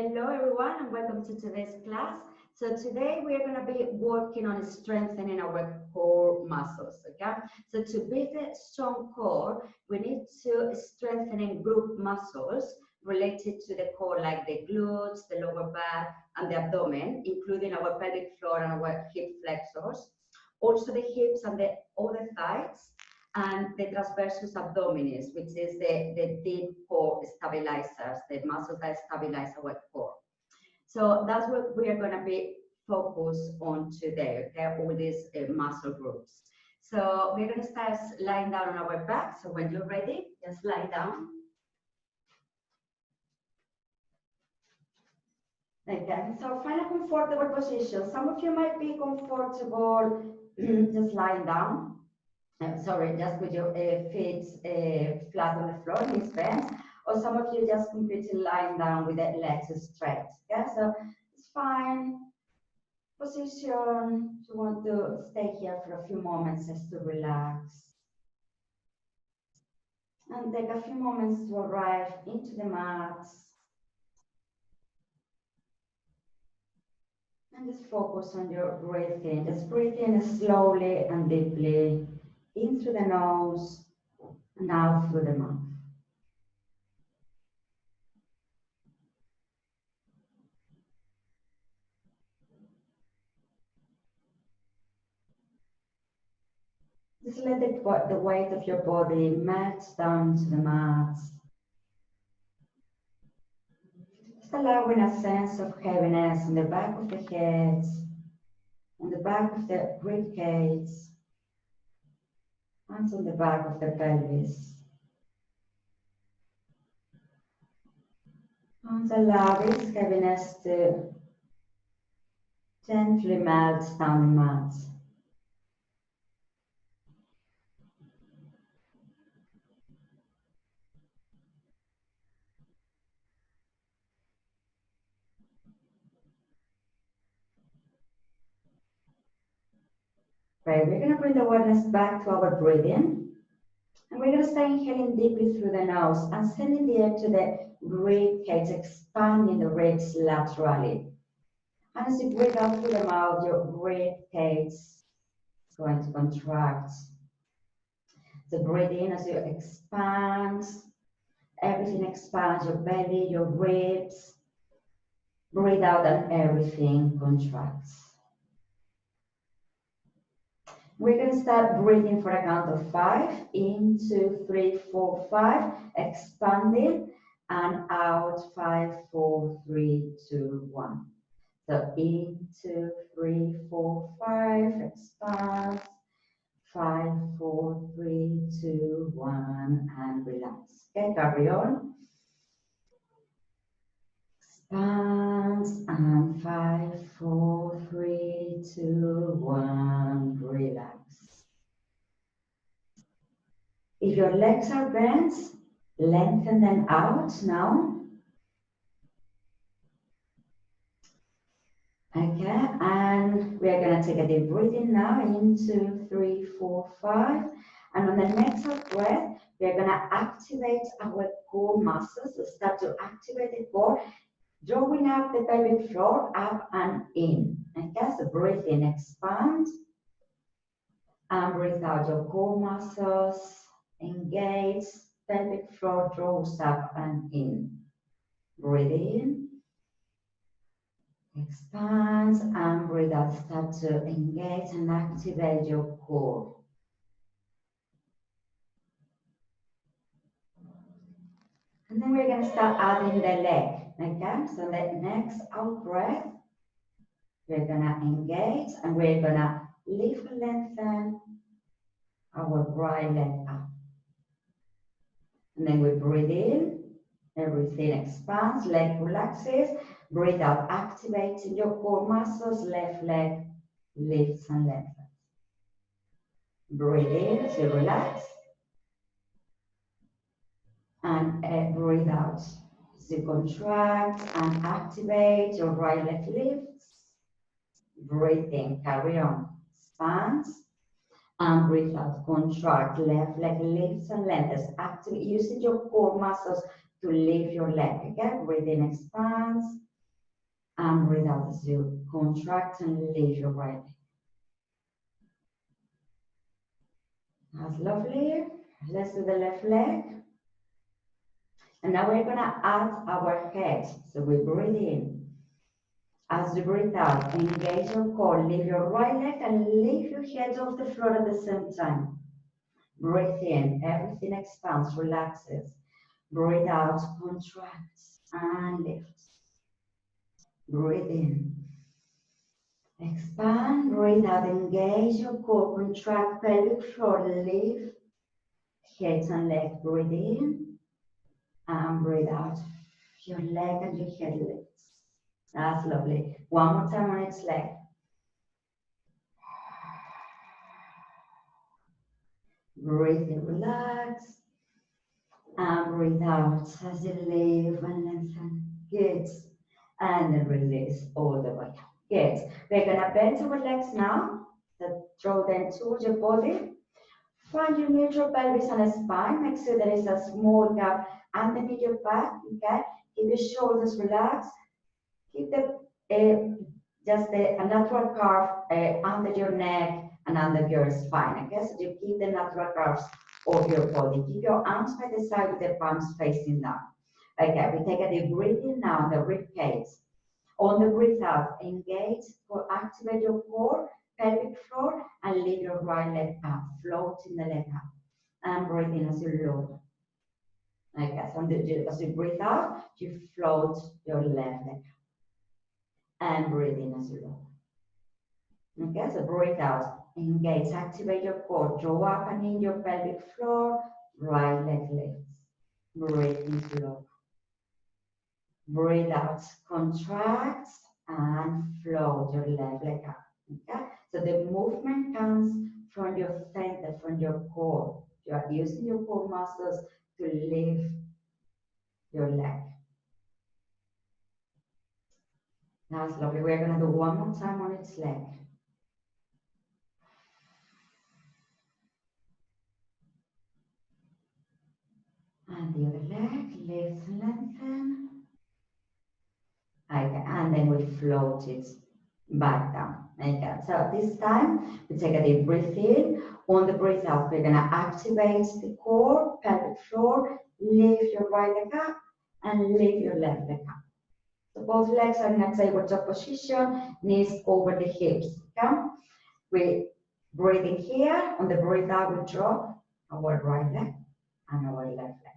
Hello everyone and welcome to today's class. So today we are going to be working on strengthening our core muscles, okay? So to build a strong core, we need to strengthen group muscles related to the core, like the glutes, the lower back, and the abdomen, including our pelvic floor and our hip flexors. Also the hips and the other thighs, and the transverse abdominis, which is the deep core stabilizers, the muscles that stabilize our core. So that's what we are going to be focused on today, okay, all these muscle groups. So we're going to start lying down on our back. So when you're ready, just lie down. Okay, so find a comfortable position. Some of you might be comfortable just lying down. Sorry, just with your feet flat on the floor, knees bent, or some of you just completely lying down with the legs straight. Okay, so it's fine. Position. You want to stay here for a few moments just to relax. And take a few moments to arrive into the mat. And just focus on your breathing. Just breathe in slowly and deeply in through the nose and out through the mouth. Just let the weight of your body melt down to the mat. Just allowing a sense of heaviness on the back of the head, on the back of the rib cage, and on the back of the pelvis. And allow this heaviness to gently melt down the mat. Right, we're going to bring the awareness back to our breathing. And we're going to start inhaling deeply through the nose and sending the air to the rib cage, expanding the ribs laterally. And as you breathe out through the mouth, your rib cage is going to contract. So breathe in as you expand. Everything expands, your belly, your ribs. Breathe out and everything contracts. We're going to start breathing for a count of 5. In, 2, 3, 4, 5. Expanding and out. 5, 4, 3, 2, 1. So in, 2, 3, 4, 5. Expand. 5, 4, 3, 2, 1. And relax. Okay, carry on. Expand and 5, 4, 3, 2, 1. Relax. If your legs are bent, lengthen them out now. Okay, and we are going to take a deep breathing now. In, 2, 3, 4, 5. And on the next breath, we are going to activate our core muscles. So start to activate the core, drawing up the pelvic floor, up and in. Okay, so breathe in, expand. And breathe out, your core muscles engage, pelvic floor draws up and in. Breathe in, expand, and breathe out. Start to engage and activate your core. And then we're going to start adding the leg. Okay, so the next out breath, we're going to engage and we're going to lift and lengthen our right leg up. And then we breathe in, everything expands, leg relaxes. Breathe out, activating your core muscles, left leg lifts and lengthens. Breathe in to relax. And breathe out to contract and activate, your right leg lifts. Breathe in, carry on, expands. And breathe out, contract, left leg lifts and lengthens. Activate, using your core muscles to lift your leg. Okay, breathe in, expands. And breathe out as you contract and lift your right leg. That's lovely. Let's do the left leg. And now we're gonna add our head. So we breathe in. As you breathe out, engage your core. Lift your right leg and lift your head off the floor at the same time. Breathe in, everything expands, relaxes. Breathe out, contracts and lift. Breathe in. Expand, breathe out, engage your core, contract pelvic floor, lift head and leg. Breathe in and breathe out. Your leg and your head lifts. That's lovely. One more time on each leg. Breathe in, relax. And breathe out as you lift and lengthen. Good. And then release all the way. Good. We're gonna bend our legs now. So throw them towards your body. Find your neutral pelvis and spine. Make sure there is a small gap underneath your back. Okay. Keep your shoulders relaxed. Keep the a natural curve under your neck and under your spine. Okay. So you keep the natural curves of your body. Keep your arms by the side with the palms facing down. Okay. We take a deep breath in now on the rib cage. On the breath out, engage or activate your core, pelvic floor, and lift your right leg up, floating the leg up. And breathe in as you lower. Okay, so as you breathe out, you float your left leg. And breathe in as you lower. Okay, so breathe out, engage, activate your core, draw up and in your pelvic floor, right leg lifts. Breathe in slow. Breathe out, contract and float your left leg up. Okay? So the movement comes from your center, from your core. You are using your core muscles to lift your leg. That's lovely. We're going to do one more time on its leg. And the other leg, lift and lengthen. Okay, and then we float it back down. Okay, so this time we take a deep breath in. On the breath out, we're gonna activate the core, pelvic floor, lift your right leg up and lift your left leg up. So both legs are in a tabletop position, knees over the hips. Okay, we breathe in here. On the breath out, we drop our right leg and our left leg.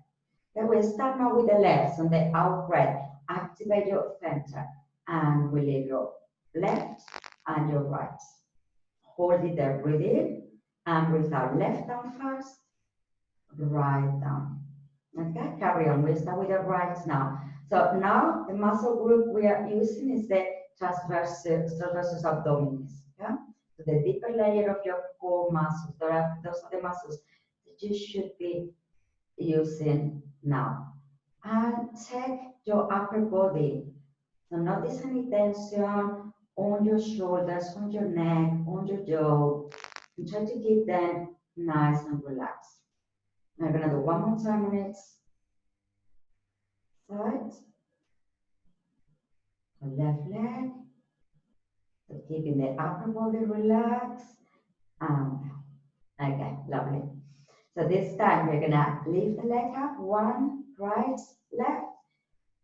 Then we'll start now with the legs on the out breath. Activate your center and we leave your left and your right. Hold it there, breathe in and breathe out. Left down first, right down. Okay, carry on. We'll start with the right now. So now the muscle group we are using is the transverse abdominis. Okay? So the deeper layer of your core muscles. Those are the muscles that you should be using now. And check your upper body. So notice any tension on your shoulders, on your neck, on your jaw. And try to keep them nice and relaxed. I'm gonna do one more time on it. Side. The left leg. So keeping the upper body relaxed. And okay, lovely. So this time we're gonna lift the leg up, one, right, left.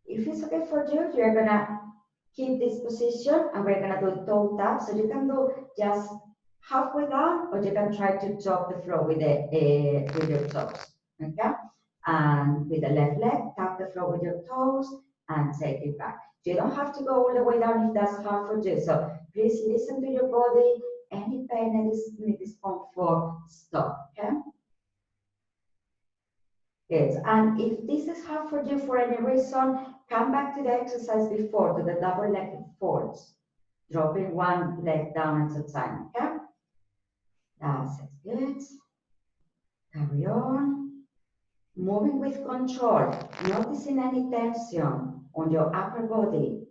If it's okay for you, you're gonna keep this position and we're gonna do toe tap. So you can do just halfway down or you can try to top the floor with your toes, okay? And with the left leg, tap the floor with your toes and take it back. You don't have to go all the way down if that's hard for you. So please listen to your body. Any pain, any discomfort, stop, okay? Good. And if this is hard for you for any reason, come back to the exercise before, to the double leg folds. Dropping one leg down at a time, okay? That's it. Good. Carry on. Moving with control, noticing any tension on your upper body.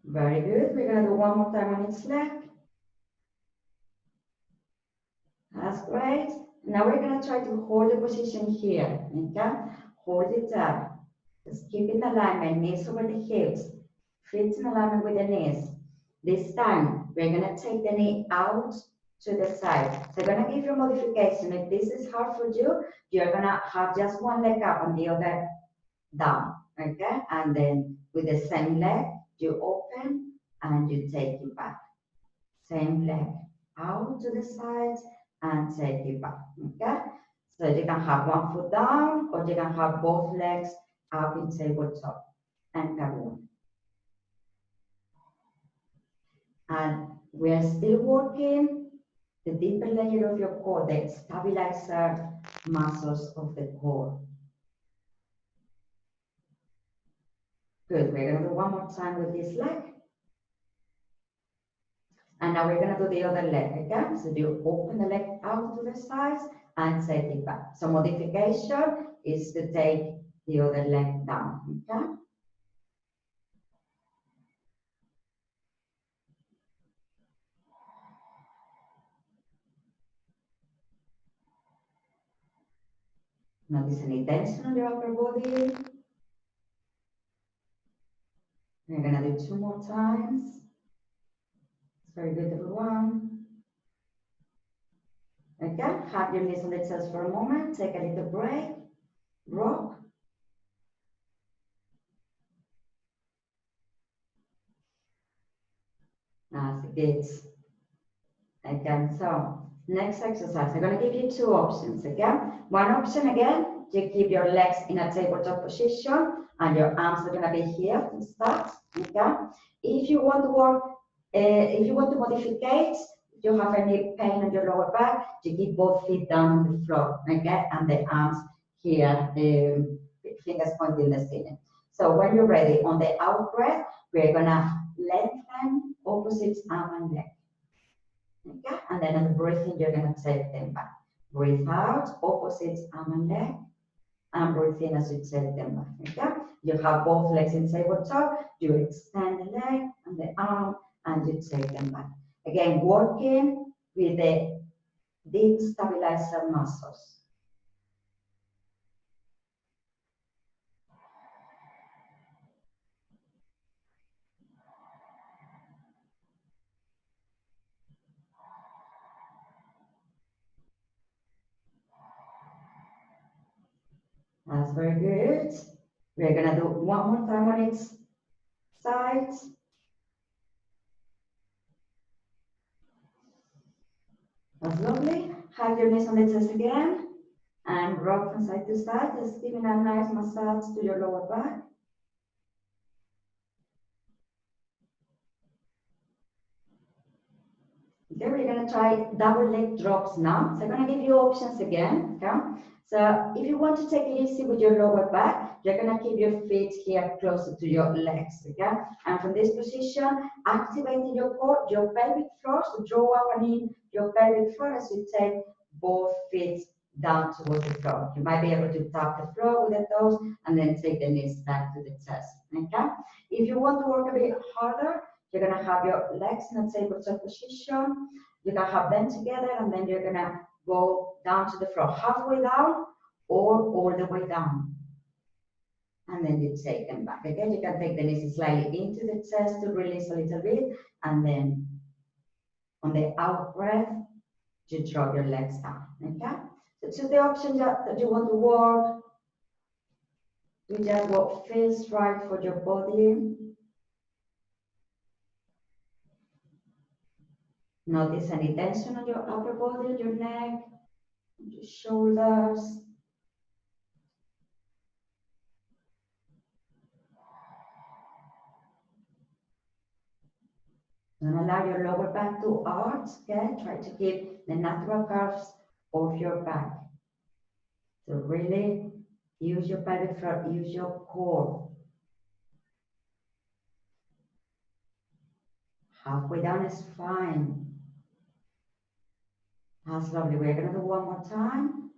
Very good. We're going to do one more time on each leg. As That's great. Now we're going to try to hold the position here. Okay? Hold it down. Just keep in alignment, knees over the hips, feet in alignment with the knees. This time, we're going to take the knee out to the side. So I'm going to give you a modification. If this is hard for you, you're going to have just one leg up and the other down. Okay? And then with the same leg, you open and you take it back. Same leg out to the sides and take it back. Okay? So you can have one foot down or you can have both legs up in tabletop and kaboom. And we are still working the deeper layer of your core, the stabilizer muscles of the core. Good. We're going to do one more time with this leg. And now we're going to do the other leg again. So you open the leg out to the sides and take it back. So modification is to take the other leg down. Okay? Notice any tension on your upper body. We're going to do 2 more times. It's very good, everyone. Again, have your knees on the chest for a moment. Take a little break. Rock. That's good. Again, so next exercise, I'm going to give you 2 options. Again, one option again, you keep your legs in a tabletop position and your arms are going to be here to start. Okay. If you want to work, if you want to modify, if you have any pain on your lower back, you keep both feet down on the floor. Okay, and the arms here, fingers pointing in the ceiling. So when you're ready, on the out breath, we're going to lengthen opposite arm and leg. Okay, and then on the breathing, you're going to take them back. Breathe out, opposite arm and leg, and breathe in as you take them back. Okay, you have both legs in tabletop, you extend the leg and the arm, and you take them back. Again, working with the deep stabilizer muscles. That's very good. We're going to do one more time on each side. That's lovely. Have your knees on the chest again and rock from side to side, just giving a nice massage to your lower back. Okay, we're going to try double leg drops now. So I'm going to give you options again. Okay? So if you want to take it easy with your lower back, you're going to keep your feet here closer to your legs. Okay? And from this position, activating your core, your pelvic floor. So draw up and in your pelvic floor as you take both feet down towards the floor. You might be able to tap the floor with the toes and then take the knees back to the chest. Okay? If you want to work a bit harder, you're going to have your legs in a tabletop position. You're going to have them together and then you're going to go down to the floor, halfway down or all the way down. And then you take them back. Again, you can take the knees slightly into the chest to release a little bit. And then on the out breath, you drop your legs down. Okay? So choose the option that you want to work. Do just what feels right for your body. Notice any tension on your upper body, your neck, your shoulders. Don't allow your lower back to arch. Okay? Try to keep the natural curves of your back. So really use your pelvic floor, use your core. Halfway down is fine. That's lovely. We're going to do one more time.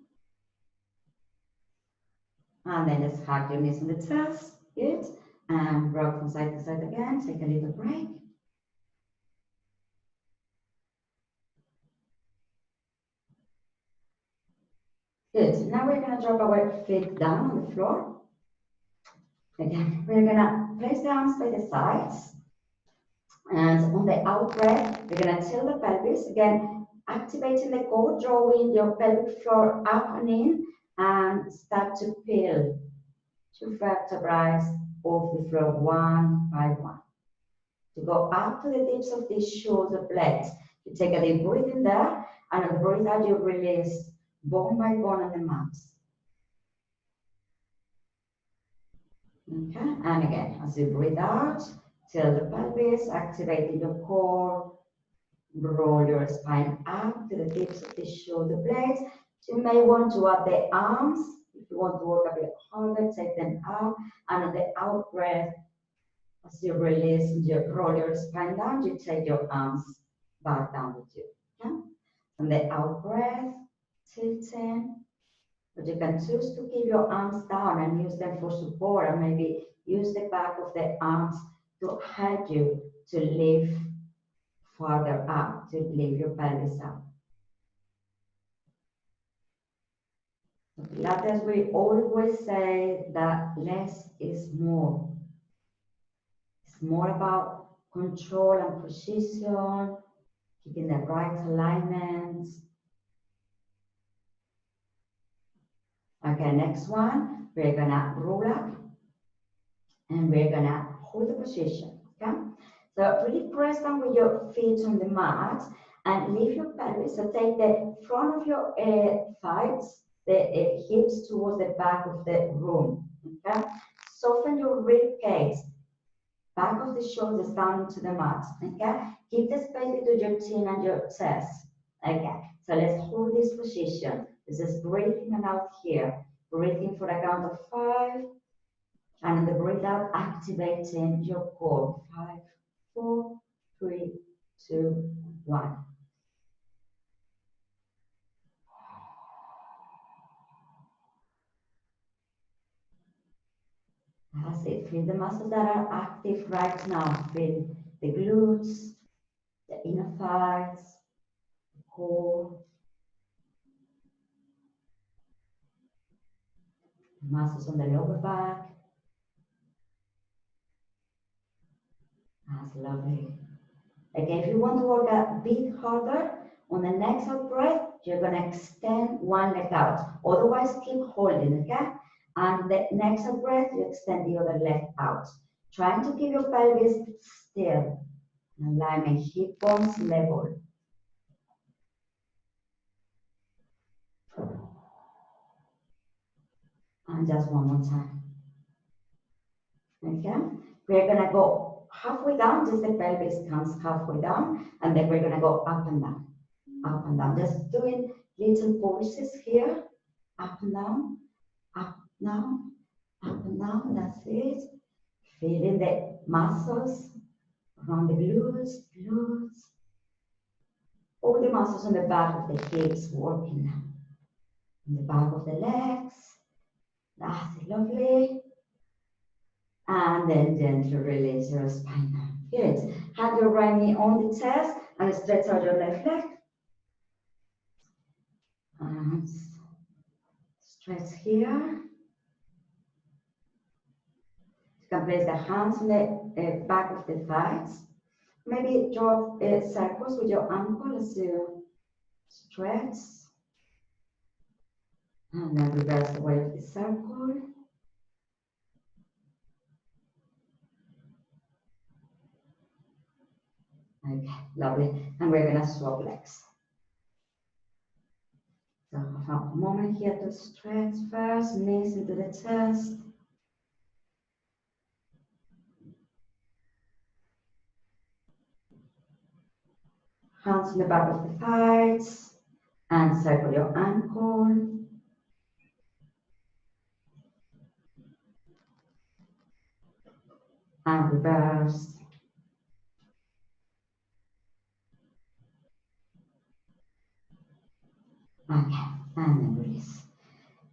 And then just hug your knees on the chest. Good. And rock from side to side again. Take a little break. Good. Now we're going to drop our feet down on the floor. Again, we're going to place the arms by the sides. And on the out breath, we're going to tilt the pelvis. Again, activating the core, drawing your pelvic floor up and in, and start to peel 2 vertebrae off the floor one by one. To go up to the tips of the shoulder blades. You take a deep breath in there, and on the breath out, you release bone by bone on the mat. Okay, and again, as you breathe out, tilt the pelvis, activating your core, roll your spine up to the tips of the shoulder blades. So you may want to add the arms. If you want to work a bit harder, take them out, and on the out breath, as you release, you roll your spine down, you take your arms back down with you. Okay? On the out breath, tilting. But you can choose to keep your arms down and use them for support, and maybe use the back of the arms to help you to lift farther up, to lift your pelvis up. Pilates, we always say that less is more. It's more about control and precision, keeping the right alignments. Okay, next one, we're gonna roll up and we're gonna hold the position, okay? So really press down with your feet on the mat and lift your pelvis. So take the front of your thighs, the hips towards the back of the room, okay? Soften your rib cage, back of the shoulders down into the mat, okay? Keep the space between your chin and your chest, okay? So let's hold this position. This is breathing and out here. Breathing for a count of 5. And on the breath out, activating your core. 5, 4, 3, 2, 1. That's it. Feel the muscles that are active right now. Feel the glutes, the inner thighs, the core. Muscles on the lower back. That's lovely. Okay, if you want to work a bit harder, on the next out breath, you're going to extend one leg out. Otherwise, keep holding, okay? And the next out breath, you extend the other leg out. Trying to keep your pelvis still. Alignment, hip bones level. And just one more time. Okay? We're going to go halfway down, just the pelvis comes halfway down, and then we're going to go up and down. Up and down. Just doing little pulses here. Up and down. Up, down. Up and down. That's it. Feeling the muscles around the glutes, glutes. All the muscles on the back of the hips working now. On the back of the legs. That's it, lovely. And then gently release your spine down. Good. Have your right knee on the chest and stretch out your left leg. And stretch here. You can place the hands on the back of the thighs. Maybe draw circles with your ankle as you stretch. And then reverse the way of the circle. Okay, lovely. And we're going to swap legs. So have a moment here to stretch first, knees into the chest. Hands in the back of the thighs and circle your ankle. And reverse. Okay, and then release.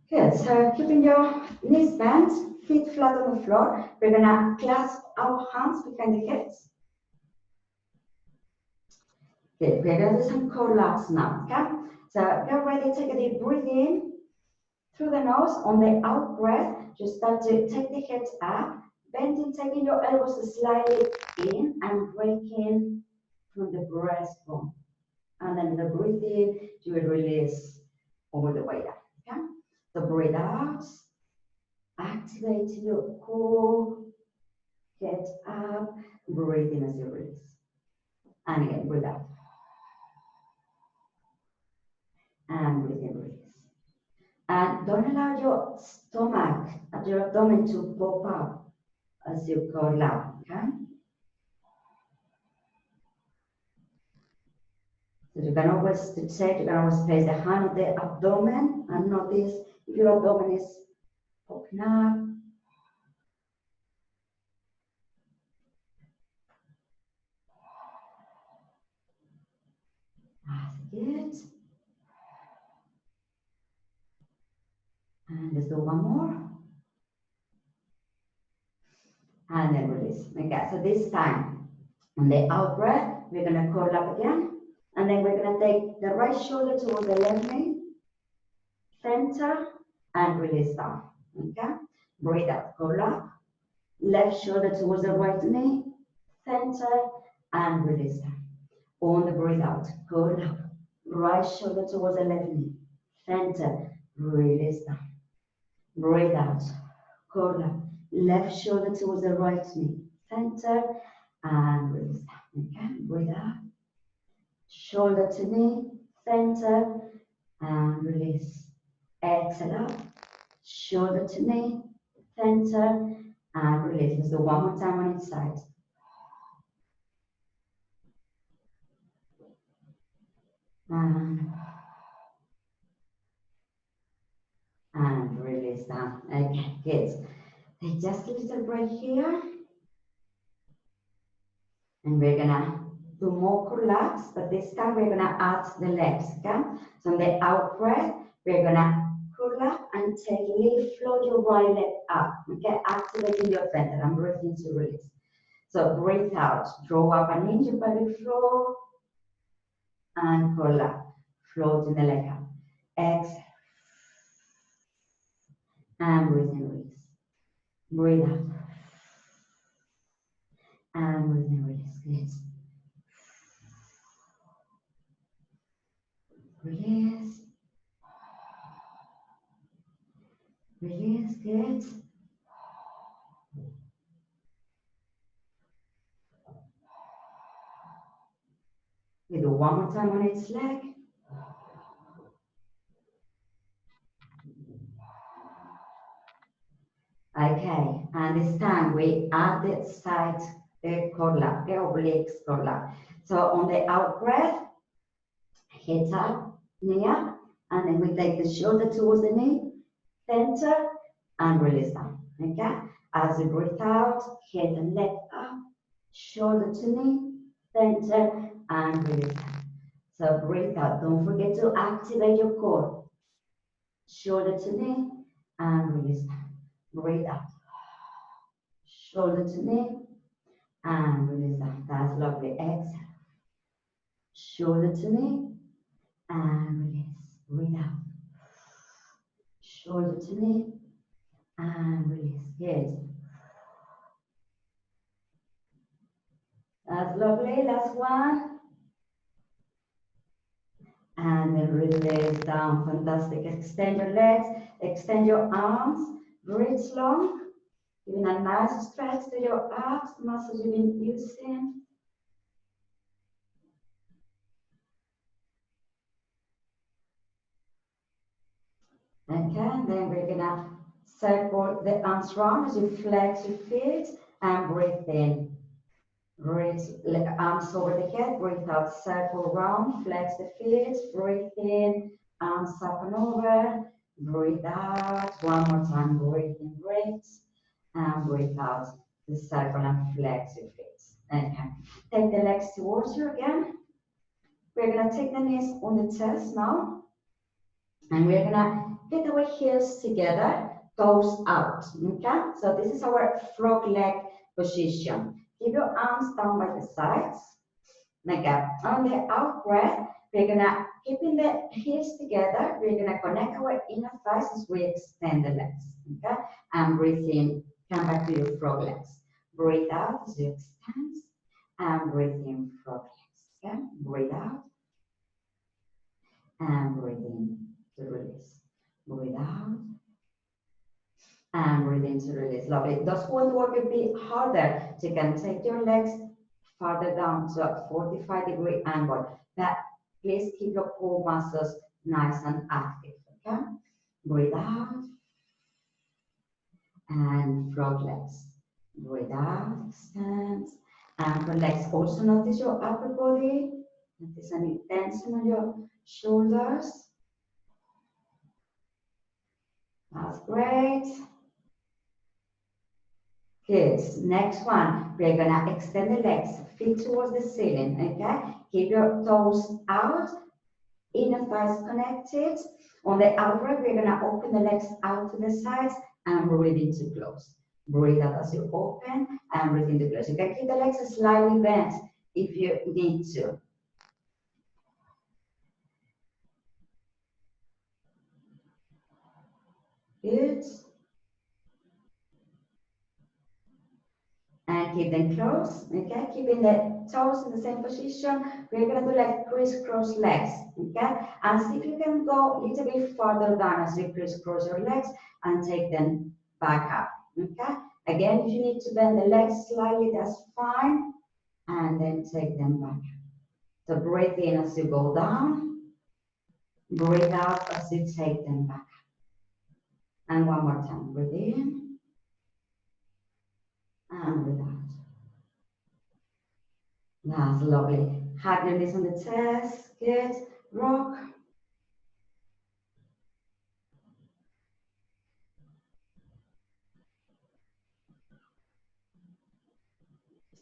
Good, so keeping your knees bent, feet flat on the floor. We're gonna clasp our hands behind the hips. Good, we're gonna do some core laps now, okay? So get ready, take a deep breath in. through the nose. On the out breath, you start to take the head up, bending, taking your elbows slightly in and breaking from the breastbone. And then the breathe in, you will release all the way up. Okay? So breathe out, activate your core, head up, breathe in as you release. And again, breathe out. And breathe in, release. And don't allow your stomach, your abdomen to pop up as you curl up, okay? So you can always check, you can always place the hand on the abdomen and notice if your abdomen is popping up. That's good. And let's do one more. And then release. Okay, so this time, on the out breath, we're gonna curl up again. And then we're gonna take the right shoulder towards the left knee, center, and release down. Okay? Breathe out, curl up. Left shoulder towards the right knee, center, and release down. On the breathe out, curl up. Right shoulder towards the left knee, center, release down. Breathe out, curl up. Left shoulder towards the right knee, center, and release down. Okay, breathe out. Shoulder to knee, center, and release. Exhale up. Shoulder to knee, center, and release. Let's do one more time on each side. And release down. Okay, good. Take just a little break here. And we're gonna do more curl-ups, but this time we're gonna add the legs, okay? So on the out breath, we're gonna curl up and float your right leg up, okay? Activating your center and breathing to release. So breathe out, draw up and in your pelvic floor, and curl up, floating the leg up. Exhale. And breathe in, release. Breathe out. And breathe in, release. Good. Release. Release, good. We do one more time on each leg. Okay, and this time we add the side curl up, the obliques curl up. So on the out breath, head up, knee up, and then we take the shoulder towards the knee, center, and release down. Okay, as you breathe out, head and leg up, shoulder to knee, center, and release down. So breathe out. Don't forget to activate your core. Shoulder to knee, and release down. Breathe out. Shoulder to knee, and release down. That's lovely. Exhale. Shoulder to knee, and release. Breathe out. Shoulder to knee, and release. Good. That's lovely. Last one. And then release down. Fantastic. Extend your legs, extend your arms, reach long. Giving a nice stretch to your abs, muscles you've been using. Okay, and then we're gonna circle the arms round as you flex your feet and breathe in. Reach arms over the head, breathe out, circle round, flex the feet, breathe in, arms up and over, breathe out. One more time, breathe in, reach, and breathe out. The circle and flex your feet. Okay, take the legs towards you again. We're gonna take the knees on the chest now, and we're gonna get our heels together, toes out. Okay, so this is our frog leg position. Keep your arms down by the sides. Okay. On the out breath, we're gonna keeping the heels together. We're gonna connect our inner thighs as we extend the legs. Okay. And breathe in. Come back to your frog legs. Breathe out as you extend. And breathe in, frog legs. Okay. Breathe out. And breathe in to release. Breathe out. And breathe in to release. Lovely. Those who want to work a bit harder, you can take your legs farther down to a 45-degree angle. But please keep your core muscles nice and active. Okay? Breathe out. And frog legs. Breathe out, extend. And relax. Also notice your upper body. Notice any tension on your shoulders. That's great. Good. Next one, we're gonna extend the legs, feet towards the ceiling, okay? Keep your toes out, inner thighs connected. On the outside, we're gonna open the legs out to the sides and breathe into close. Breathe out as you open and breathe into close. You can keep the legs slightly bent if you need to. Good. And keep them close, okay? Keeping the toes in the same position. We're gonna do like crisscross legs, okay? And see if you can go a little bit farther down as you crisscross your legs and take them back up, okay? Again, if you need to bend the legs slightly, that's fine. And then take them back. So breathe in as you go down. Breathe out as you take them back. And one more time, breathe in. And breathe out. That's lovely. Hug your knees on the chest. Good. Rock.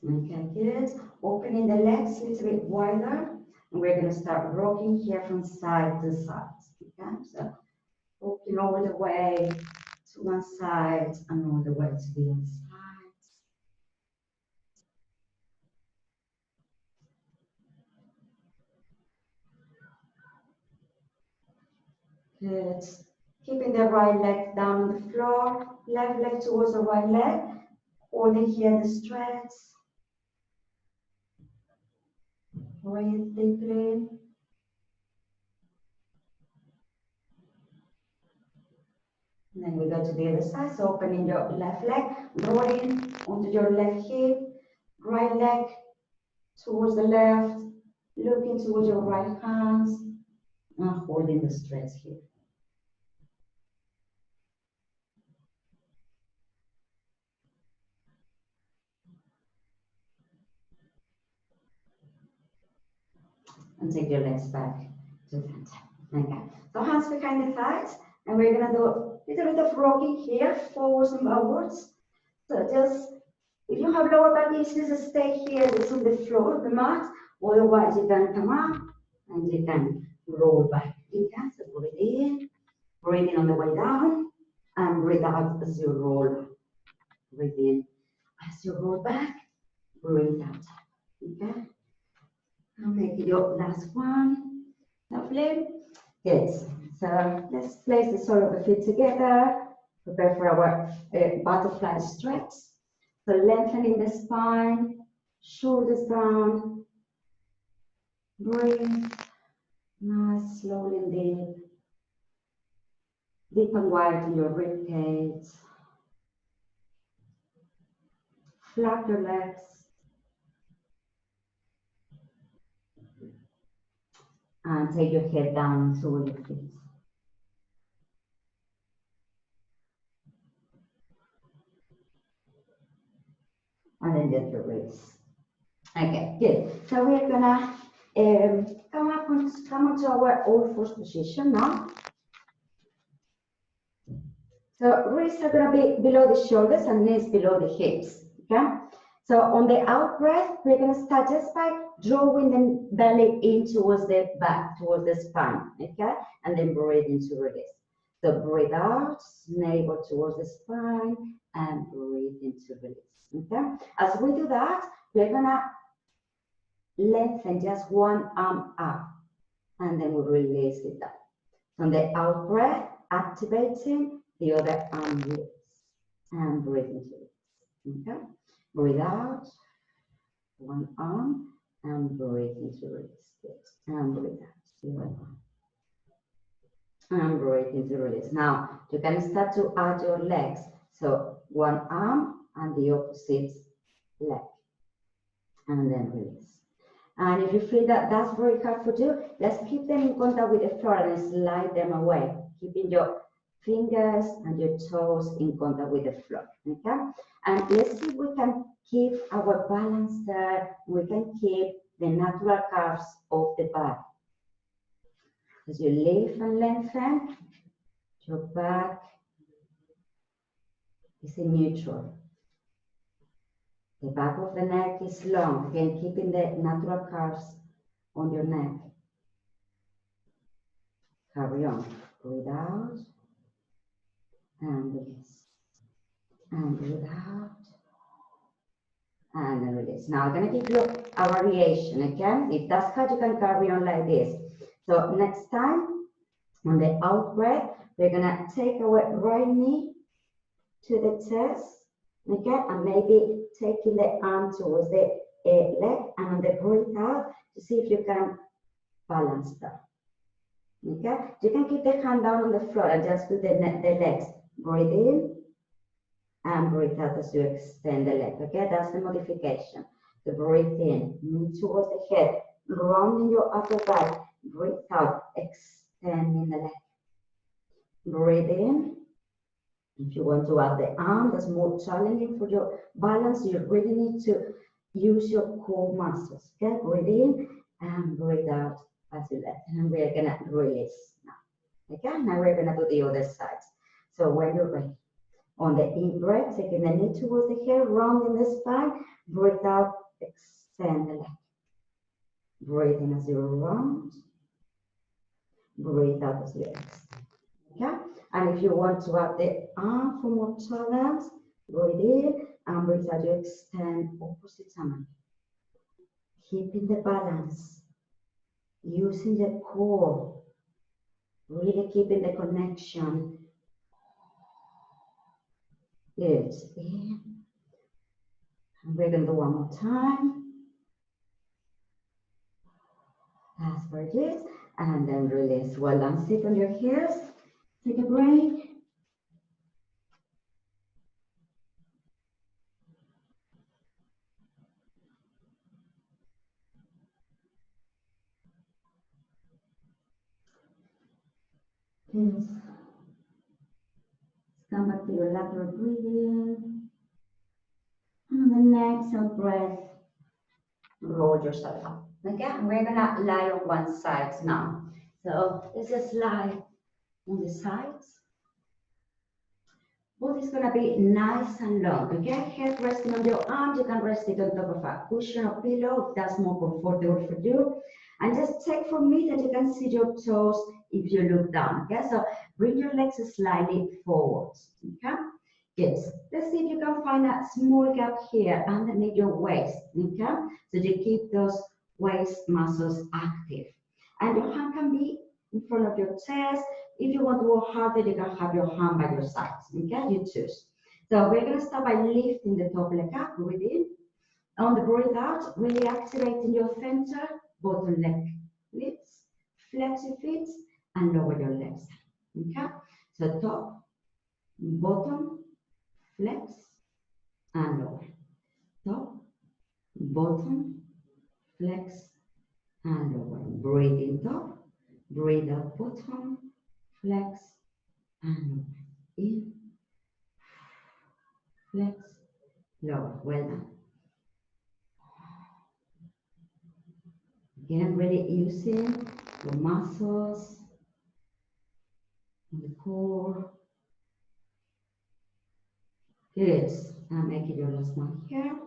Okay, good. Opening the legs a little bit wider. And we're going to start rocking here from side to side. Okay, so rocking all the way to one side and all the way to the other side. Good. Keeping the right leg down on the floor, left leg towards the right leg, holding here the stretch. Breathe deeply. And then we go to the other side, so opening your left leg, rolling onto your left hip, right leg towards the left, looking towards your right hands, and holding the stretch here. And take your legs back to the center. Okay. So hands behind the thighs, and we're gonna do a little bit of rocking here, forwards and backwards. So just, if you have lower back issues, just stay here, just on the floor, the mat. Otherwise, you can come up and you can roll back. Okay, so breathe in on the way down, and breathe out as you roll. Breathe in as you roll back, breathe out. Okay. I'll make it your last one. Lovely. Good. So let's place the sole of the feet together. Prepare for our butterfly stretch. So lengthening the spine, shoulders down. Breathe. Nice, slowly and deep. Deep and wide in your rib cage. Flap your legs. And take your head down toward your feet. And then just release. Okay, good. So we're gonna come onto our all fours position now. So wrists are gonna be below the shoulders and knees below the hips. Okay. So on the out breath, we're gonna start just by drawing the belly in towards the back, towards the spine. Okay, and then breathe into release. So breathe out, navel towards the spine, and breathe into release. Okay. As we do that, we're gonna lengthen just one arm up, and then we release it down. From the out breath, activating the other arm lifts and breathe into it. Okay? Breathe out, one arm, and breathe into release. Good. And breathe out, the other arm. And breathe into release. Now, you can start to add your legs. So, one arm and the opposite leg. And then release. And if you feel that that's very hard for you, let's keep them in contact with the floor and slide them away, keeping your fingers and your toes in contact with the floor. Okay? And let's see if we can keep our balance there. We can keep the natural curves of the back. As you lift and lengthen, your back is in neutral. The back of the neck is long, again, keeping the natural curves on your neck. Carry on. Breathe out and release. And breathe out and then release. Now I'm going to give you a variation, okay? If that's how you can carry on like this. So next time, on the out breath, we're going to take our right knee to the chest, okay? And maybe taking the arm towards the leg, and on the breath out, to see if you can balance that. Okay? You can keep the hand down on the floor and just do the legs. Breathe in and breathe out as you extend the leg. Okay? That's the modification. So breathe in, knee towards the head, rounding your upper back. Breathe out, extending the leg. Breathe in. If you want to add the arm, that's more challenging for your balance. You really need to use your core muscles. Okay? Breathe in and breathe out as you let. And we're going to release now. Okay? Now we're going to do the other side. So when you're ready, on the in breath, taking the knee towards the head, rounding the spine, breathe out, extend the leg. Breathe in as you round, breathe out as you extend. Okay? And if you want to add the arm for more challenge, breathe in and breathe out, you extend opposite arm. Keeping the balance, using the core, really keeping the connection. Good. In. And we're going to do one more time. That's very good. And then release. Well done. Sit on your heels. Take a break. Yes. Come back to your lateral breathing. And on the next out breath, roll yourself up. Okay, and we're gonna lie on one side now. So let's just lie on the sides. Body's gonna be nice and long. Okay, head resting on your arms. You can rest it on top of a cushion or pillow if that's more comfortable for you. And just check for me that you can see your toes if you look down. Okay, so bring your legs slightly forwards. Okay. Yes, let's see if you can find a small gap here underneath your waist, okay? So you keep those waist muscles active. And your hand can be in front of your chest. If you want to work harder, you can have your hand by your sides, okay? You choose. So we're gonna start by lifting the top leg up, breathe in. On the breathe out, really activating your center, bottom leg lifts, flex your feet, and lower your legs, okay? So top, bottom, flex and lower. Top, bottom, flex and lower. Breathe in top, breathe out bottom, flex and lower. In, flex, lower. Well done. Again, really using your muscles, the core. Good. And make it your last one here.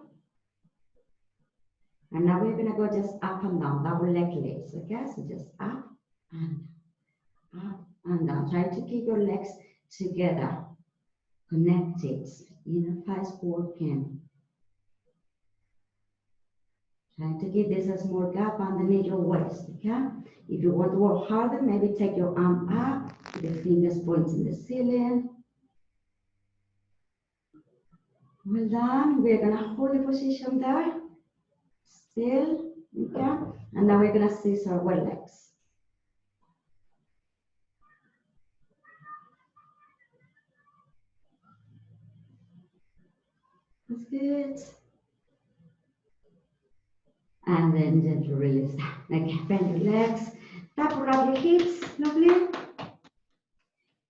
And now we're going to go just up and down, double leg lifts, okay? So just up and down. Try to keep your legs together, connected, inner thighs working. Trying to keep this a small gap underneath your waist, okay? If you want to work harder, maybe take your arm up, with your fingers pointing the ceiling. Well done. We're gonna hold the position there. Still, okay? And now we're gonna scissor our legs. That's good. And then gently release that. Okay, bend your legs, tap around your hips, lovely.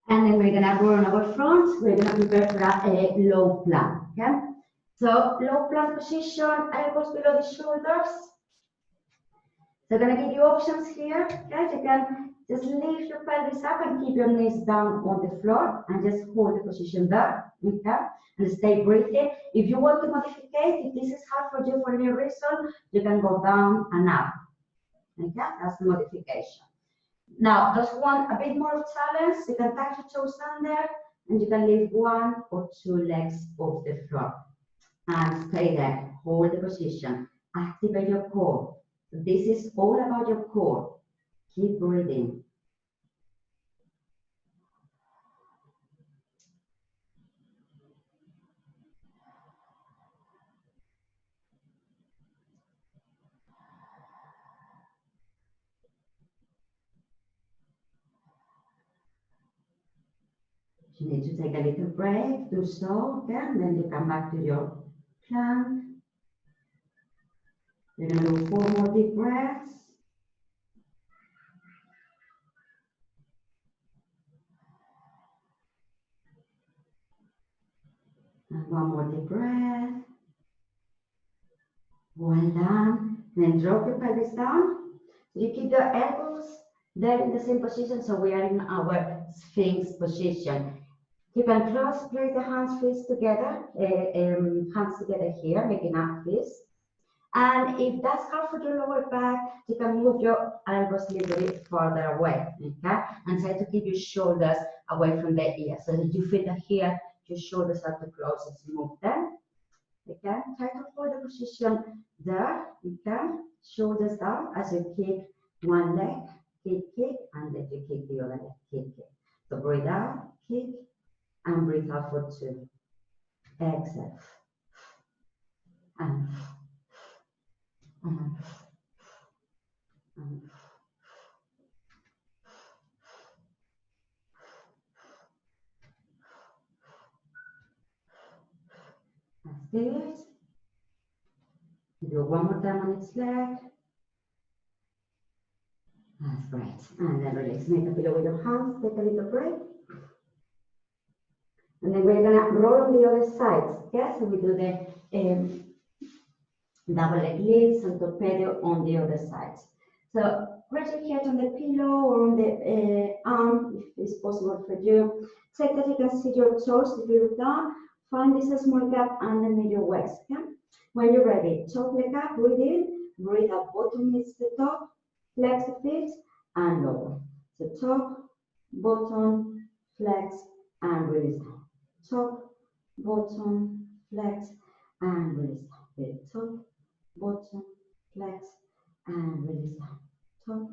And then we're gonna roll on our front. We're gonna prepare for a low plank, okay? So low plank position, elbows below the shoulders. So I'm gonna give you options here, okay? You can just lift your pelvis up and keep your knees down on the floor and just hold the position there, okay? And stay breathing. If you want to modify, if this is hard for you for any reason, you can go down and up, okay? That's the modification. Now, those want a bit more challenge, you can touch your toes under and you can lift one or two legs off the floor. And stay there, hold the position, activate your core. So this is all about your core. Keep breathing. You need to take a little break, do so, okay? And then you come back to your plank. You're going to do 4 more deep breaths. And 1 more deep breath. Well done. Then drop your pelvis down. So you keep your elbows there in the same position. So we are in our Sphinx position. You can close, place the hands fist together, hands together here, making a fist. And if that's hard for your lower back, you can move your elbows a little bit further away, okay? And try to keep your shoulders away from the ear. So that you feel that here, your shoulders are too close as you move them. Okay, try to hold the position there, okay? Shoulders down as you kick one leg, kick, and then you kick the other leg, kick. So breathe out, kick, and breathe out for 2. Exhale. And that's good. Do 1 more time on each leg. That's great. And then release. Make a pillow with your hands. Take a little break. And then we're gonna roll on the other side. Okay, so we do the double leg lifts and torpedo on the other side. So rest your head on the pillow or on the arm, if it's possible for you. Check that you can see your toes if you're down. Find this small gap underneath your waist. Okay? When you're ready, top leg up, breathe in, breathe out, bottom meets the top, flex the feet, and lower. So top, bottom, flex, and release down. Top, bottom, flex, and release down. Top, bottom, flex, and release down. Top,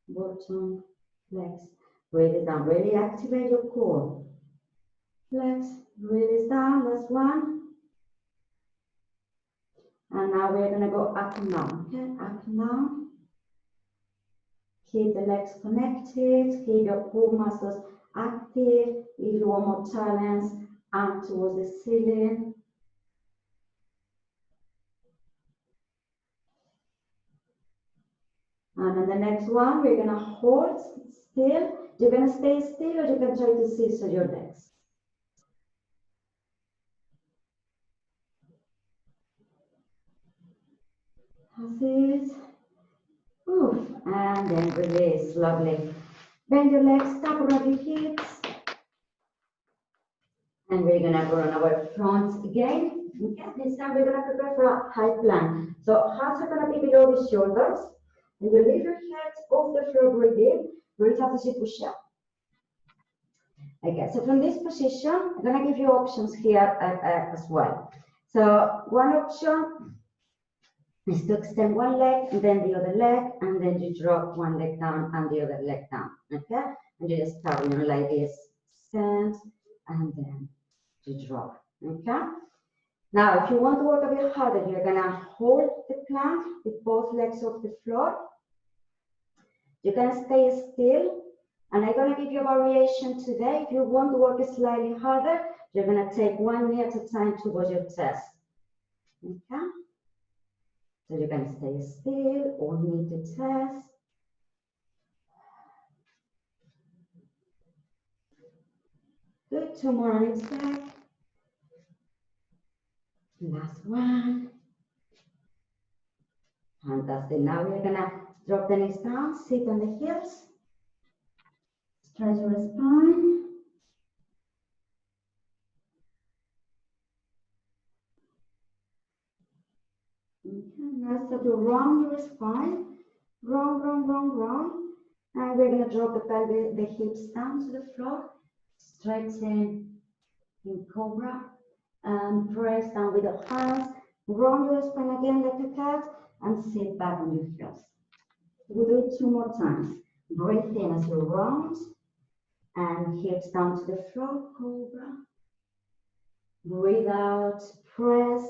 bottom, flex, release down. Really activate your core. Flex, release down. Last one. And now we're going to go up and down. Okay, up and down. Keep the legs connected. Keep your core muscles active. If you want more challenge, arm towards the ceiling. And on the next one, we're going to hold still. You're going to stay still, or you can try to scissor your legs. That's it. Oof. And then release. Lovely. Bend your legs, tap around your hips. And we're going to go on our front again. Okay. This time we're going to prepare for a high plank. So hands are going to be below the shoulders. And you lift your head off the floor, breathe in. Breathe out as you push up. Okay, so from this position, I'm going to give you options here as well. So one option is to extend one leg and then the other leg, and then you drop one leg down and the other leg down, okay? And you just carry on like this, stand, and then you drop, okay? Now, if you want to work a bit harder, you're gonna hold the plank with both legs off the floor. You're gonna stay still, and I'm gonna give you a variation today. If you want to work slightly harder, you're gonna take one knee at a time towards your chest, okay? So you can stay still or knee to chest. Good, 2 more on each leg. Last one. Fantastic. Now we're gonna drop the knees down, sit on the heels, stretch your spine. Okay, now start to round your spine. Round, round, round, round. And we're gonna drop the pelvis, the hips down to the floor, stretching in cobra, and press down with your hands. Round your spine again like a cat, and sit back on your heels. We'll do it 2 more times. Breathe in as you round, and hips down to the floor, cobra. Breathe out, press,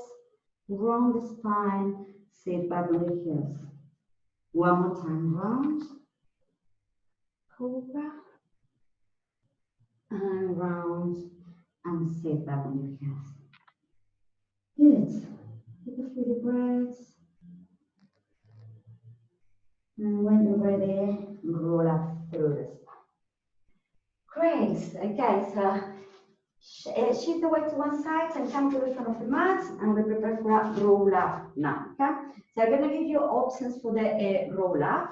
round the spine, sit back on the heels. One more time, round, cobra, and round, and sit back on your heels. Good. Take a few deep breaths. And when you're ready, roll up through the spine. Great. Okay, so shift the weight to one side and come to the front of the mat, and we prepare for a roll up now. Okay, so I'm going to give you options for the roll up.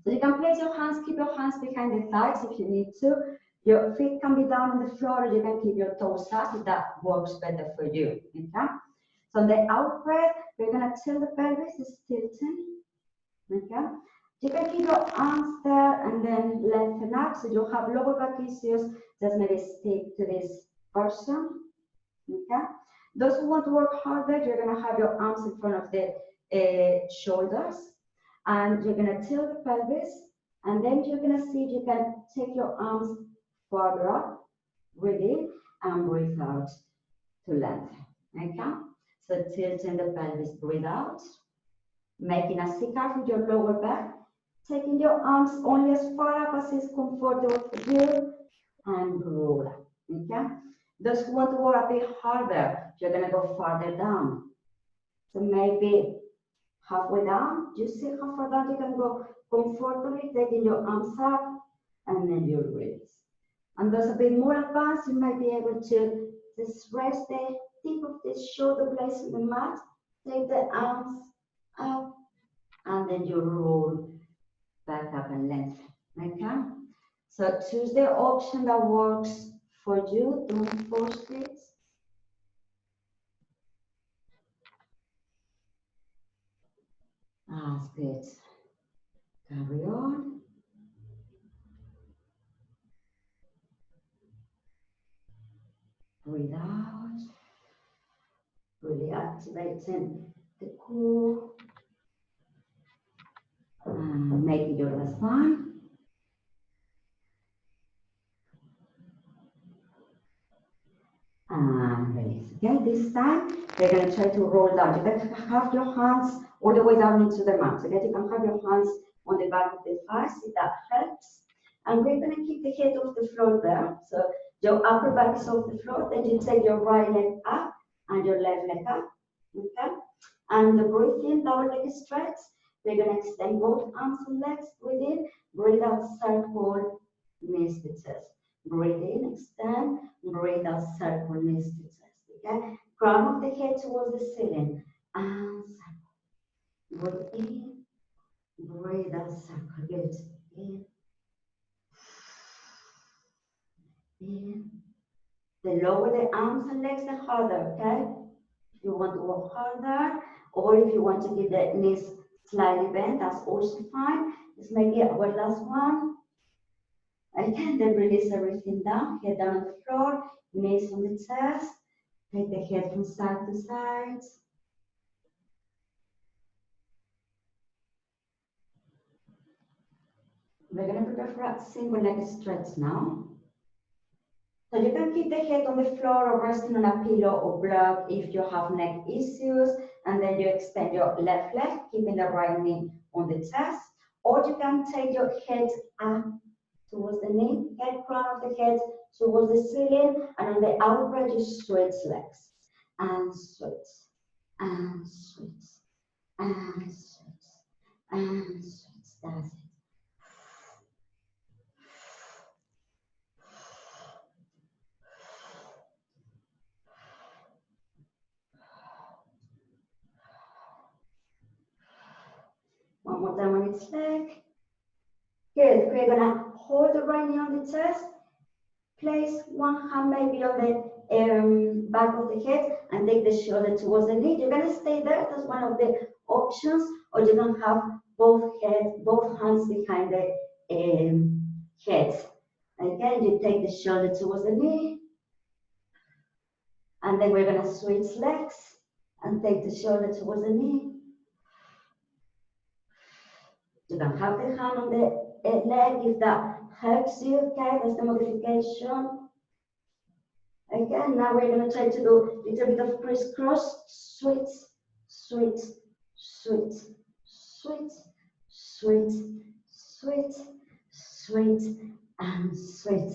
So you can place your hands, keep your hands behind the thighs if you need to. Your feet can be down on the floor, or you can keep your toes up if that works better for you. Okay, so on the out breath, we're going to tilt the pelvis, it's tilting. Okay, you can keep your arms there and then lengthen up, so you have lower back issues. Just maybe stick to this version. Okay, those who want to work harder, you're going to have your arms in front of the shoulders, and you're going to tilt the pelvis, and then you're going to see if you can take your arms farther up, breathe in and breathe out to lengthen. Okay, so tilting the pelvis, breathe out, making a C-curve with your lower back, taking your arms only as far up as is comfortable for you, and roll up. Okay, those who want to work a bit harder, you're going to go farther down. So maybe halfway down, you see how far down you can go comfortably, taking your arms up, and then you release. And those a bit more advanced, you might be able to just rest the tip of the shoulder blades on the mat, take the arms up, and then you roll back up and lengthen. Okay, so choose the option that works for you. Don't force it. That's good. Carry on. Breathe out. Really activating the core. And make it your last one. And release. Okay, this time we're going to try to roll down. You can have your hands all the way down into the mat. Okay, you can have your hands on the back of the thighs if that helps. And we're going to keep the head off the floor there. So your upper back is off the floor. Then you take your right leg up and your left leg up. Okay, and breathe in, down leg stretch. We're going to extend both arms and legs. Breathe in, breathe out, circle, knees to chest. Breathe in, extend, breathe out, circle, knees to chest. Okay, crown of the head towards the ceiling, and circle. Breathe in, breathe out, circle. Good. In. The lower the arms and legs, the harder. Okay. If you want to work harder, or if you want to keep the knees slightly bent, that's also fine. Just make it our last one. Okay, then release everything down, head down on the floor, knees on the chest, take the head from side to side. We're going to prepare for a single leg stretch now. So you can keep the head on the floor or resting on a pillow or block if you have neck issues, and then you extend your left leg, keeping the right knee on the chest, or you can take your head up towards the knee, head crown of the head towards the ceiling, and on the out breath you switch legs, and switch, and switch, and switch, and switch. That's it. One more time on each leg. Good. We're gonna hold the right knee on the chest. Place one hand maybe on the back of the head and take the shoulder towards the knee. You're gonna stay there. That's one of the options. Or you can have both hands behind the head. Again, you take the shoulder towards the knee, and then we're gonna switch legs and take the shoulder towards the knee. You can have the hand on the leg if that helps you, okay? That's the modification. Again, now we're going to try to do a little bit of crisscross, switch, switch, switch, switch, switch, switch, switch, and switch.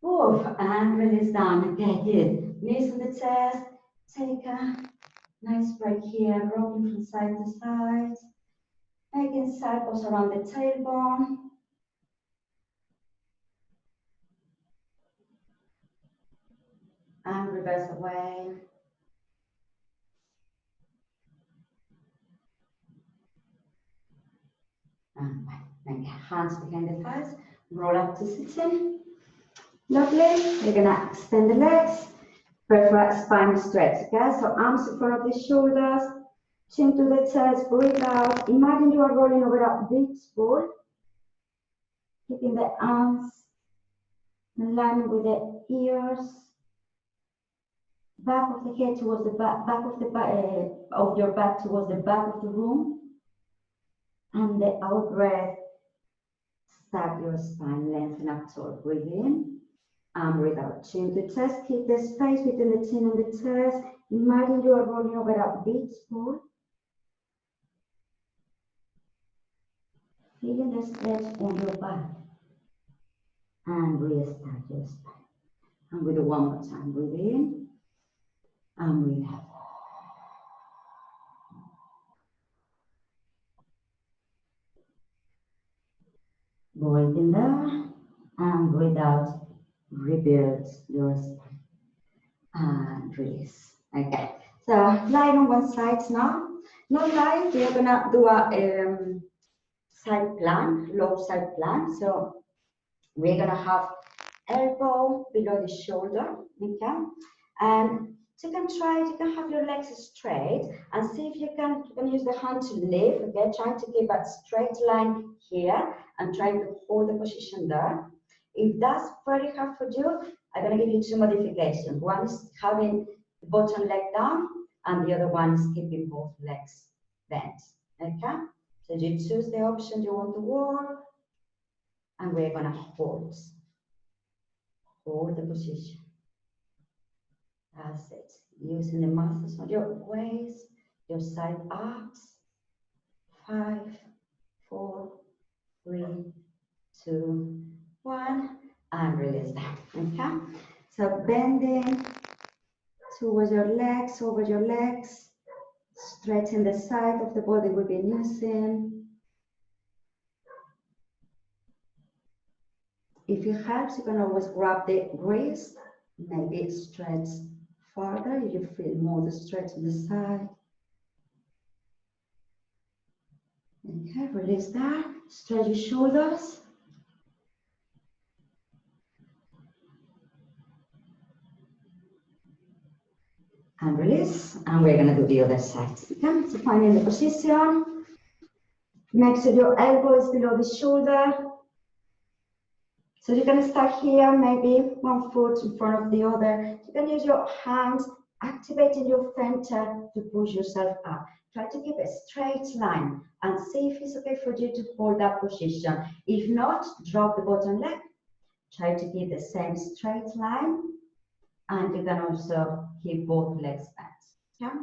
Move and release down. Okay, good. Knees on the chest. Take a nice break here, rocking from side to side. Making circles around the tailbone. And reverse away. And back. Then hands behind the thighs. Roll up to sitting. Lovely. You're gonna extend the legs. Prepare for a spine stretch. Okay, so arms in front of the shoulders. Chin to the chest, breathe out. Imagine you are rolling over a beach ball. Keeping the arms in line with the ears. Back of the head towards the back of your back towards the back of the room. And the out breath, start your spine, lengthen up toward. Breathe in and breathe out. Chin to chest, keep the space between the chin and the chest. Imagine you are rolling over a beach ball. Feeling the stretch on your back. And restart your spine. And we do one more time. Breathe in and breathe out. Breathe in there and breathe out. Rebuild your spine. And release. Okay. So lie on one side now. Not lying, we're gonna do a side plank, low side plank. So we're gonna have elbow below the shoulder, okay? And you can have your legs straight and see if you can use the hand to lift, okay? Trying to keep a straight line here and trying to hold the position there. If that's very hard for you, I'm gonna give you two modifications. One is having the bottom leg down and the other one is keeping both legs bent, okay? So you choose the option you want to work and we're gonna hold the position. That's it. Using the muscles of your waist, your side abs. 5, 4, 3, 2, 1, and release that. Okay. So bending towards your legs, over your legs, stretching the side of the body we've been using. If it helps, you can always grab the wrist, maybe stretch further if you feel more the stretch on the side. Okay, release that. Stretch your shoulders. And release. And we're going to do the other side. Okay, so finding the position. Make sure your elbow is below the shoulder. So you can start here, maybe one foot in front of the other. You can use your hands, activating your center to push yourself up. Try to keep a straight line and see if it's okay for you to hold that position. If not, drop the bottom leg. Try to keep the same straight line, and you can also keep both legs bent. Yeah?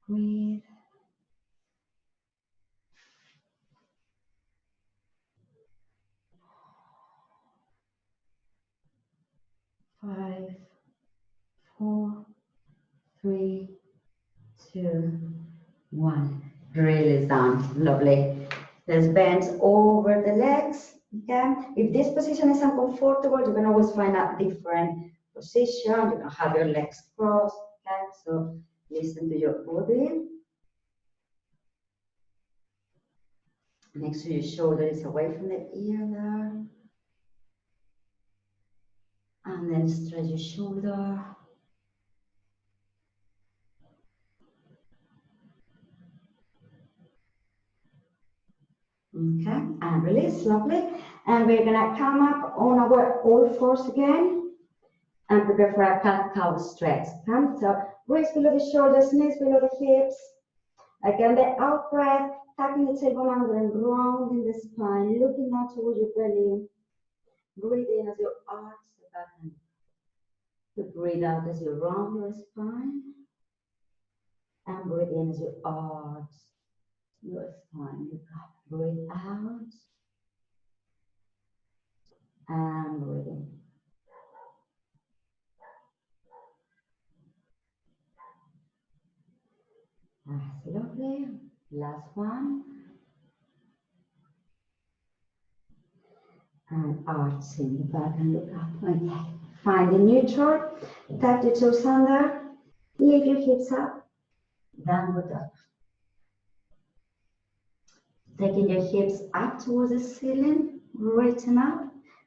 Breathe. Five, 4, 3, 2, 1. Release down. Lovely. Let's bend over the legs. Okay. If this position is uncomfortable, you can always find a different position. You can have your legs crossed. Okay. So listen to your body. Make sure your shoulder is away from the ear there. And then stretch your shoulder. Okay, and release, lovely. And we're gonna come up on our all fours again and prepare for a cat-cow stretch. Come, so wrists below the shoulders, knees below the hips. Again, the out breath, tucking the tailbone under and rounding the spine, looking down towards your belly. Breathe in as you arch the back and breathe out as you round your spine. And breathe in as you arch your spine. Look up, breathe out. And breathe in. That's lovely. Last one. And arching the back and look up. Okay. Find the neutral. Tap your toes under. Lift your hips up. Downward dog. Taking your hips up towards the ceiling. Reaching up.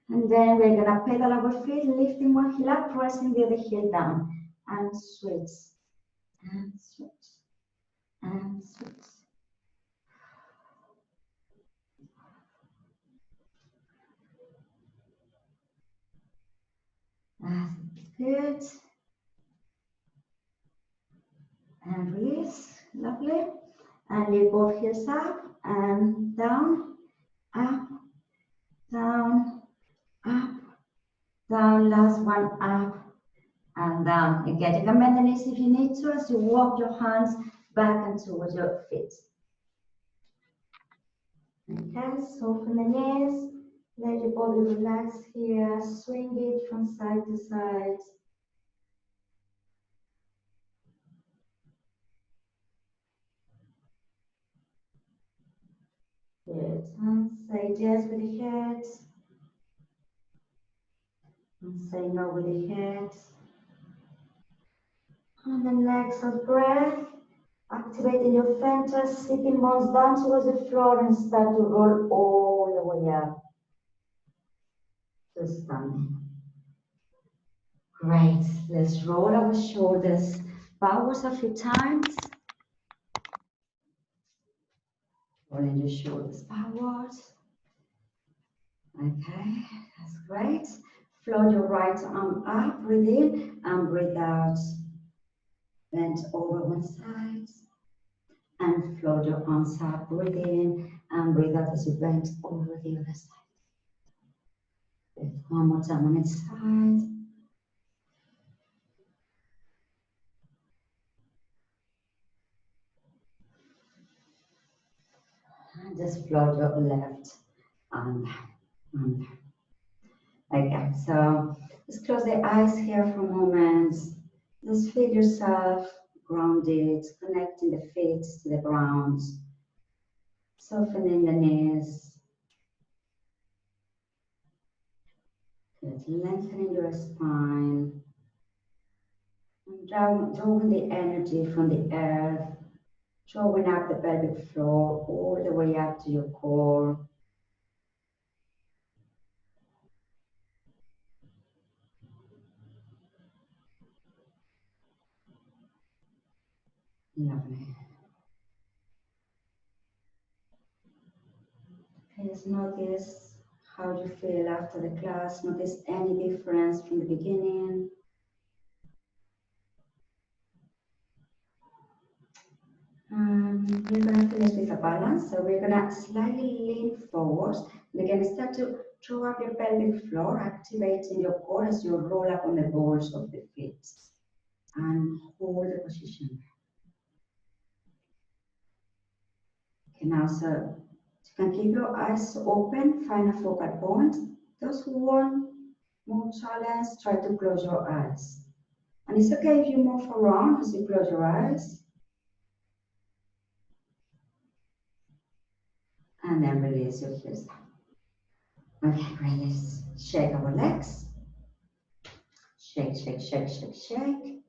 And then we're going to pedal our feet, lifting one heel up, pressing the other heel down. And switch. And switch. And switch. That's good. And release. Lovely. And lift both heels up and down, up, down, up, down. Last one, up and down. Again, you can bend the knees if you need to as you walk your hands back and towards your feet. Okay, soften the knees. Let your body relax here. Swing it from side to side. Good. And say yes with the head. And say no with the head. And then next out breath. Activating your ventral sitting bones down towards the floor and start to roll all the way up to standing. Great. Let's roll our shoulders backwards a few times. Rolling your shoulders backwards. Okay, that's great. Float your right arm up, breathe in and breathe out. Bend over one side. And float your arms up, breathe in and breathe out as you bend over the other side. One more time on each side. And just float your left and under. Okay, so just close the eyes here for a moment. Just feel yourself grounded, connecting the feet to the ground, softening the knees. Good. Lengthening your spine. And drawing the energy from the earth, drawing up the pelvic floor all the way up to your core. Lovely. Please notice how you feel after the class. Notice any difference from the beginning. And we're going to finish with a balance. So we're going to slightly lean forward. And again, start to throw up your pelvic floor, activating your core as you roll up on the balls of the feet. And hold the position. Okay, now, so you can keep your eyes open, find a focal point. Those who want more challenge, try to close your eyes. And it's okay if you move around as you close your eyes. And then release your hips. Okay, great. Let's shake our legs. Shake, shake, shake, shake, shake.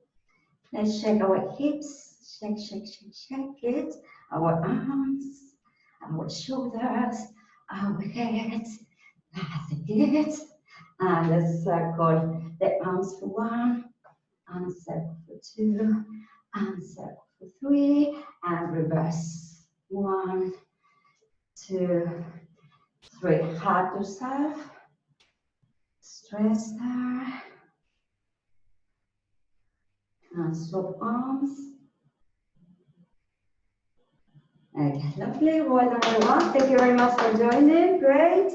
Let's shake our hips. Shake, shake, shake, shake it. Our arms, our shoulders, our head. That's it. And let's circle the arms for 1, and circle for 2, and circle for 3, and reverse. 1, 2, 3. Hug yourself. Stretch there. And swap arms. Okay, lovely. Well done, everyone. Thank you very much for joining. Great.